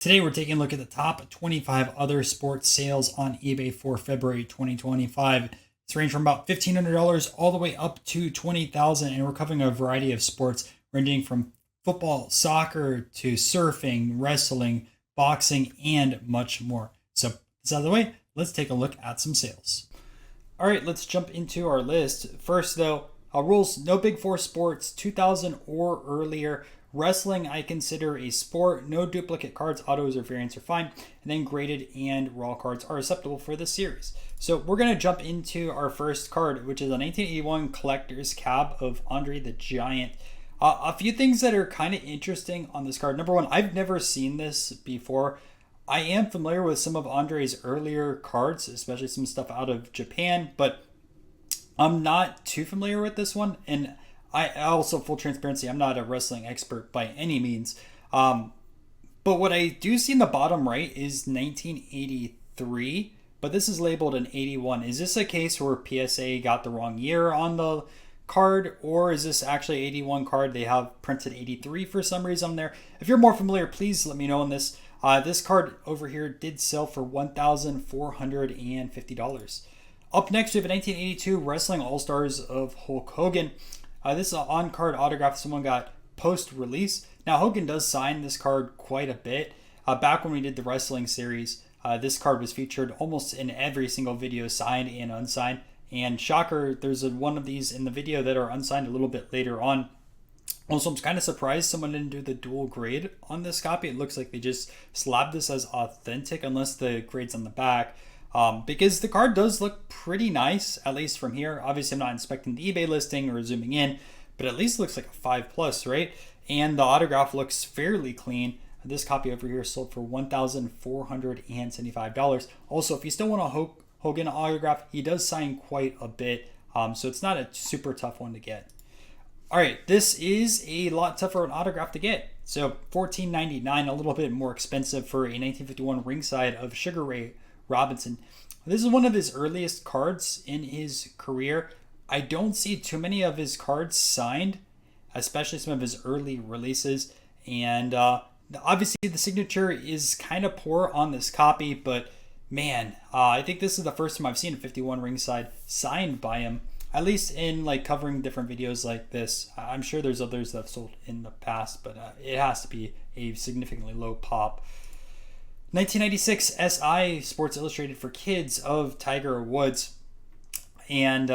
Today, we're taking a look at the top 25 other sports sales on eBay for February 2025. It's ranged from about $1,500 all the way up to $20,000, and we're covering a variety of sports ranging from football, soccer to surfing, wrestling, boxing, and much more. So, this out of the way, let's take a look at some sales. All right, let's jump into our list. First, though, rules: no Big Four sports, 2000 or earlier. Wrestling, I consider a sport. No duplicate cards, autos, or variants are fine. And then graded and raw cards are acceptable for this series. So we're going to jump into our first card, which is a 1981 Collector's Cab of Andre the Giant. A few things that are kind of interesting on this card. Number one, I've never seen this before. I am familiar with some of Andre's earlier cards, especially some stuff out of Japan, but I'm not too familiar with this one. And I also, full transparency, I'm not a wrestling expert by any means. But what I do see in the bottom right is 1983, but this is labeled an 81. Is this a case where PSA got the wrong year on the card, or is this actually 81 card? They have printed 83 for some reason there. If you're more familiar, please let me know on this. This card over here did sell for $1,450. Up next, we have a 1982 Wrestling All-Stars of Hulk Hogan. This is an on-card autograph someone got post-release. Now, Hogan does sign this card quite a bit. Back when we did the wrestling series, this card was featured almost in every single video, signed and unsigned. And shocker, there's one of these in the video that are unsigned a little bit later on. Also, I'm kind of surprised someone didn't do the dual grade on this copy. It looks like they just slabbed this as authentic, unless the grade's on the back. Because the card does look pretty nice, at least from here. Obviously, I'm not inspecting the eBay listing or zooming in, but at least looks like a 5+, right? And the autograph looks fairly clean. This copy over here sold for $1,475. Also, if you still want a Hogan autograph, he does sign quite a bit, so it's not a super tough one to get. All right, this is a lot tougher an autograph to get. So $14.99, a little bit more expensive for a 1951 ringside of Sugar Ray Robinson. This is one of his earliest cards in his career. I don't see too many of his cards signed, especially some of his early releases. And obviously the signature is kind of poor on this copy, but man, I think this is the first time I've seen a 51 ringside signed by him, at least in like covering different videos like this. I'm sure there's others that have sold in the past, but it has to be a significantly low pop. 1996 SI Sports Illustrated for Kids of Tiger Woods. And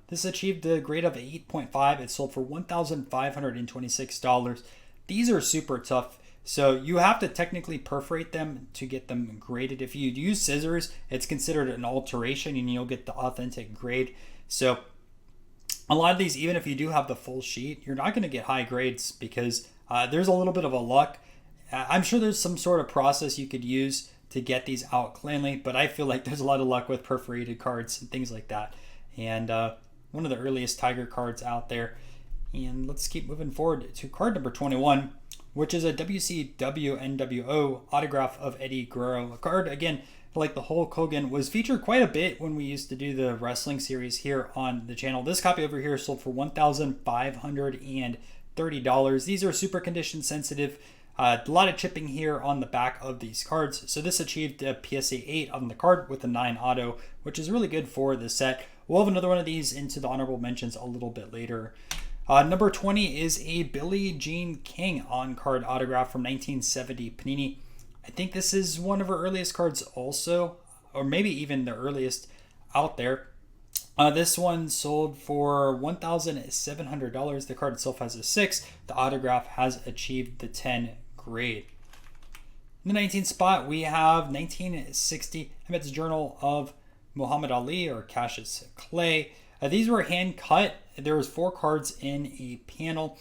this achieved the grade of 8.5. It sold for $1,526. These are super tough. So you have to technically perforate them to get them graded. If you use scissors, it's considered an alteration and you'll get the authentic grade. So a lot of these, even if you do have the full sheet, you're not going to get high grades because there's a little bit of a luck. I'm sure there's some sort of process you could use to get these out cleanly, but I feel like there's a lot of luck with perforated cards and things like that. And one of the earliest Tiger cards out there. And let's keep moving forward to card number 21, which is a WCW NWO autograph of Eddie Guerrero. A card, again, like the Hulk Hogan, was featured quite a bit when we used to do the wrestling series here on the channel. This copy over here sold for $1,530. These are super condition sensitive. A lot of chipping here on the back of these cards. So this achieved a PSA 8 on the card with a 9 auto, which is really good for the set. We'll have another one of these into the honorable mentions a little bit later. Number 20 is a Billie Jean King on-card autograph from 1970 Panini. I think this is one of her earliest cards also, or maybe even the earliest out there. This one sold for $1,700. The card itself has a 6. The autograph has achieved the 10 grade. In the 19th spot, we have 1960 Emmett's Journal of Muhammad Ali or Cassius Clay. These were hand cut. There was 4 cards in a panel,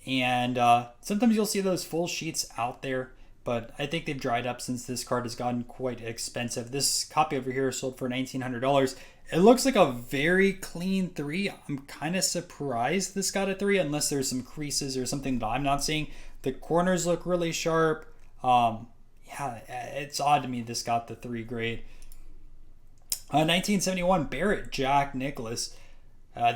and sometimes you'll see those full sheets out there, but I think they've dried up since this card has gotten quite expensive. This copy over here sold for $1,900. It looks like a very clean 3. I'm kind of surprised this got a 3, unless there's some creases or something that I'm not seeing. The corners look really sharp. Yeah, it's odd to me this got the 3 grade. 1971 Barrett Jack Nicklaus.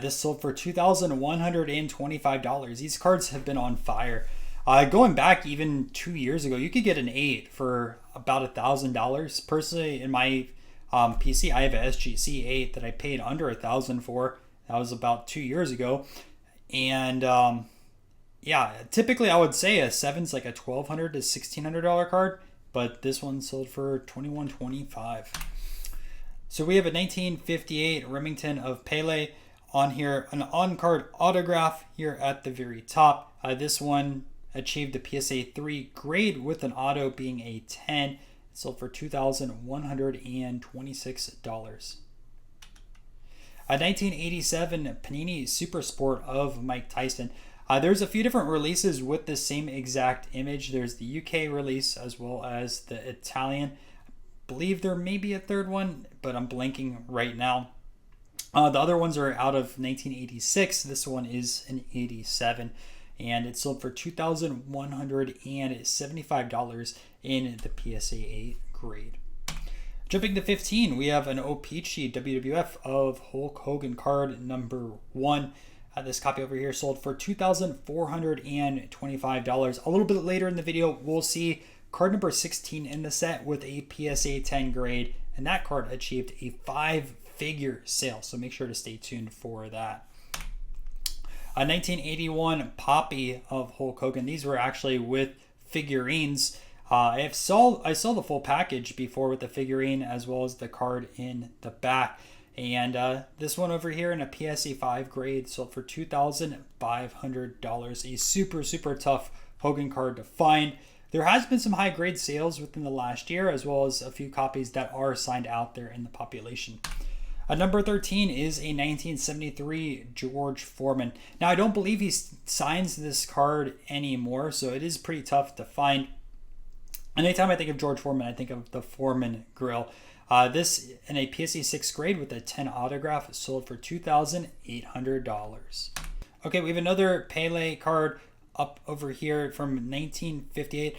This sold for $2,125. These cards have been on fire. Going back even 2 years ago, you could get an 8 for about $1,000. Personally, in my PC, I have a SGC 8 that I paid under $1,000 for. That was about 2 years ago. And yeah, typically I would say a 7's like a $1,200 to $1,600 card, but this one sold for $2,125. So we have a 1958 Remington of Pele on here, an on-card autograph here at the very top. This one achieved a PSA 3 grade with an auto being a 10. It sold for $2,126. A 1987 Panini Super Sport of Mike Tyson. There's a few different releases with the same exact image. There's the UK release as well as the Italian. I believe there may be a third one, but I'm blanking right now. The other ones are out of 1986. This one is an 87, and it sold for $2,175 in the PSA 8 grade. Jumping to 15, we have an O-Pee-Chee WWF of Hulk Hogan card number 1. This copy over here sold for $2,425. A little bit later in the video, we'll see card number 16 in the set with a PSA 10 grade, and that card achieved a 5-figure sale, so make sure to stay tuned for that. A 1981 Poppy of Hulk Hogan. These were actually with figurines. I saw the full package before with the figurine as well as the card in the back. And this one over here in a PSA 5 grade sold for $2,500. A super, super tough Hogan card to find. There has been some high grade sales within the last year, as well as a few copies that are signed out there in the population. Number 13 is a 1973 George Foreman. Now, I don't believe he signs this card anymore, so it is pretty tough to find. Anytime I think of George Foreman, I think of the Foreman grill. This in a PSA 6 grade with a 10 autograph sold for $2,800. Okay, we have another Pele card up over here from 1958.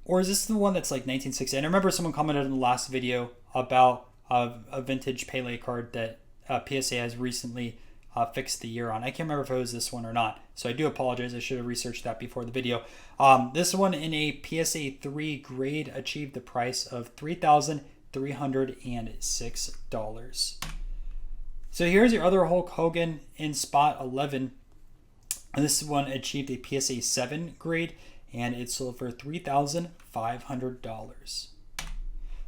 Or is this the one that's like 1960? And I remember someone commented in the last video about a vintage Pele card that PSA has recently fixed the year on. I can't remember if it was this one or not, so I do apologize. I should have researched that before the video. This one in a PSA 3 grade achieved the price of $3,306. So here's your other Hulk Hogan in spot 11. This one achieved a PSA 7 grade, and it sold for $3,500.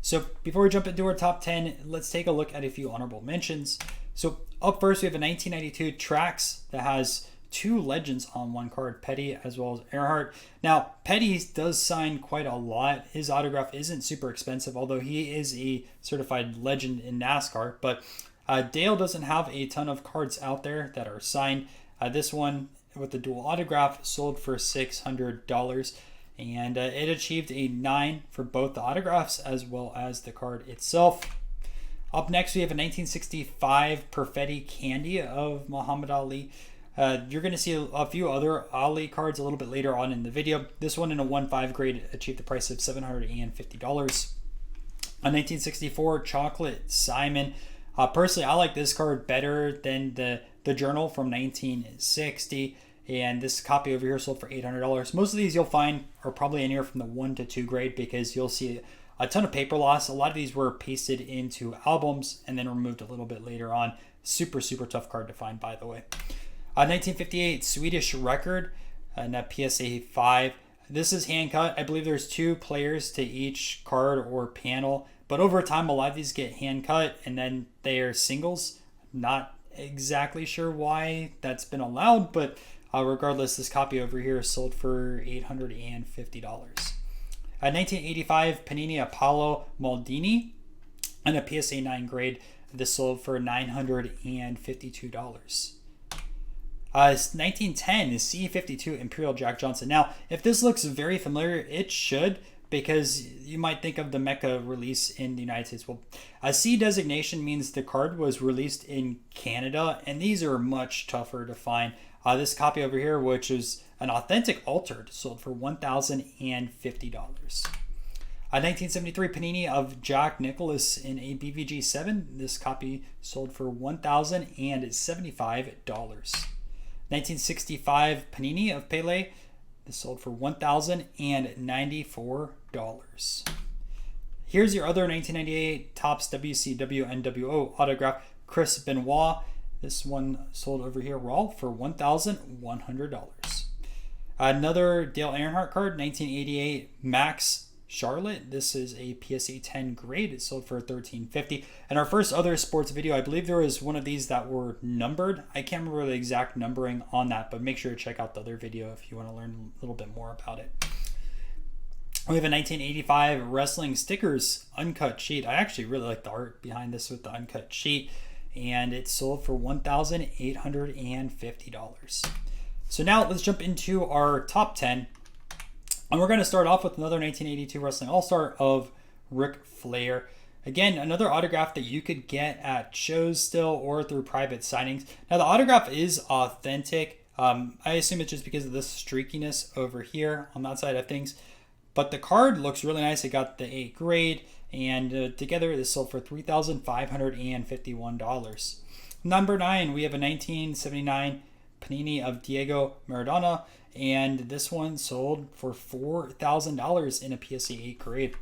So before we jump into our top 10, let's take a look at a few honorable mentions. So up first, we have a 1992 Trax that has 2 legends on one card, Petty as well as Earhart. Now, Petty does sign quite a lot. His autograph isn't super expensive, although he is a certified legend in NASCAR. But Dale doesn't have a ton of cards out there that are signed. This one with the dual autograph sold for $600. And it achieved a 9 for both the autographs as well as the card itself. Up next, we have a 1965 Perfetti Candy of Muhammad Ali. You're going to see a few other Ali cards a little bit later on in the video. This one in a 1/5 grade achieved the price of $750. A 1964 Chocolate Simon. Personally, I like this card better than the Journal from 1960. And this copy over here sold for $800. Most of these you'll find are probably anywhere from the 1 to 2 grade because you'll see a ton of paper loss. A lot of these were pasted into albums and then removed a little bit later on. Super, super tough card to find, by the way. 1958 Swedish Record and a PSA 5. This is hand cut. I believe there's 2 players to each card or panel. But over time, a lot of these get hand cut and then they are singles. Not exactly sure why that's been allowed, but regardless, this copy over here sold for $850. A 1985 Panini Apollo Maldini and a PSA 9 grade. This sold for $952. 1910 is C52 Imperial Jack Johnson. Now, if this looks very familiar, it should, because you might think of the Mecca release in the United States. Well, a C designation means the card was released in Canada, and these are much tougher to find. This copy over here, which is an authentic altered, sold for $1,050. A 1973 Panini of Jack Nicklaus in a BVG 7. This copy sold for $1,075. 1965 Panini of Pele. This sold for $1,094. Here's your other 1998 Topps WCW NWO autograph, Chris Benoit. This one sold over here raw for $1,100. Another Dale Earnhardt card, 1988 Max Charlotte. This is a PSA 10 grade. It sold for $1,350. And our first other sports video, I believe there was one of these that were numbered. I can't remember the exact numbering on that, but make sure to check out the other video if you want to learn a little bit more about it. We have a 1985 wrestling stickers uncut sheet. I actually really like the art behind this with the uncut sheet, and it sold for $1,850. So now let's jump into our top 10. And we're going to start off with another 1982 Wrestling All-Star of Ric Flair. Again, another autograph that you could get at shows still or through private signings. Now, the autograph is authentic. I assume it's just because of this streakiness over here on that side of things. But the card looks really nice. It got the 8 grade. And together, this sold for $3,551. Number 9, we have a 1979 Panini of Diego Maradona. And this one sold for $4,000 in a PSA 8 grade.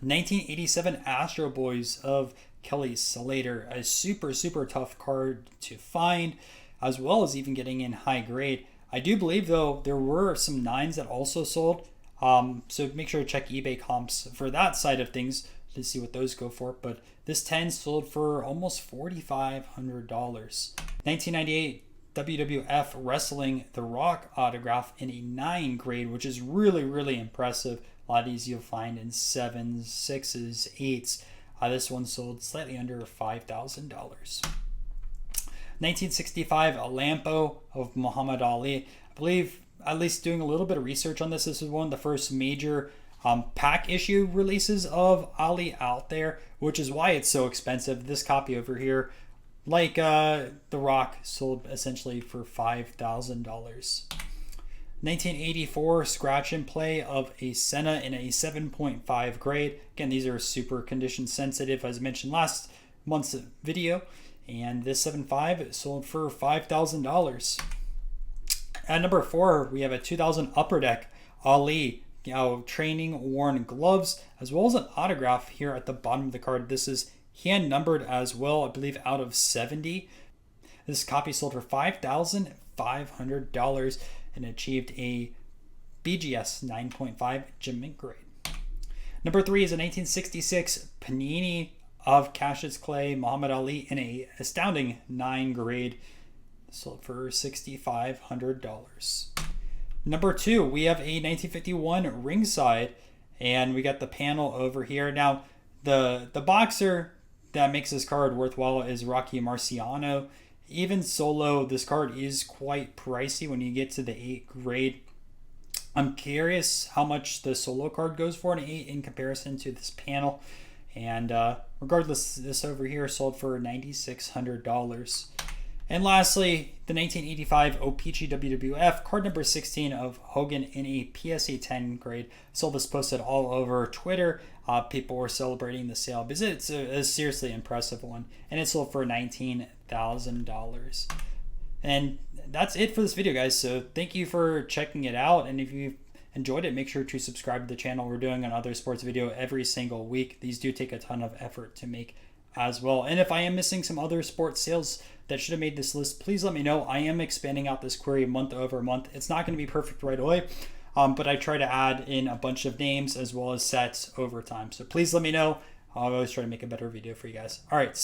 1987 Astro Boys of Kelly Slater, a super tough card to find, as well as even getting in high grade. I do believe though there were some 9s that also sold, so make sure to check eBay comps for that side of things to see what those go for. But this 10 sold for almost $4,500. 1998 WWF Wrestling The Rock autograph in a 9 grade, which is really impressive. A lot of these you'll find in 7s, 6s, 8s. This one sold slightly under $5,000. 1965 Lampo of Muhammad Ali. I believe, at least doing a little bit of research on this, this is one of the first major pack issue releases of Ali out there, which is why it's so expensive. This copy over here, like The Rock, sold essentially for $5,000. 1984 scratch and play of a Senna in a 7.5 grade. Again, these are super condition sensitive, as mentioned last month's video. And this 7.5 sold for $5,000. At number 4, we have a 2000 Upper Deck Ali training worn gloves, as well as an autograph here at the bottom of the card. This is hand numbered as well, I believe out of 70. This copy sold for $5,500 and achieved a BGS 9.5 gem mint grade. Number 3 is a 1966 Panini of Cassius Clay Muhammad Ali in a astounding 9 grade. Sold for $6,500. Number 2, we have a 1951 ringside, and we got the panel over here. Now, the boxer that makes this card worthwhile is Rocky Marciano. Even solo, this card is quite pricey when you get to the 8 grade. I'm curious how much the solo card goes for an 8 in comparison to this panel. And regardless, this over here sold for $9,600. And lastly, the 1985 O-Pee-Chee WWF card number 16 of Hogan in a PSA 10 grade. I saw this posted all over Twitter. People were celebrating the sale because it's a seriously impressive one, and it sold for $19,000. And that's it for this video, guys. So thank you for checking it out, and if you enjoyed it, make sure to subscribe to the channel. We're doing another sports video every single week. These do take a ton of effort to make as well. And if I am missing some other sports sales that should have made this list, please let me know. I am expanding out this query month over month. It's not going to be perfect right away, but I try to add in a bunch of names as well as sets over time. So please let me know. I'll always try to make a better video for you guys. All right.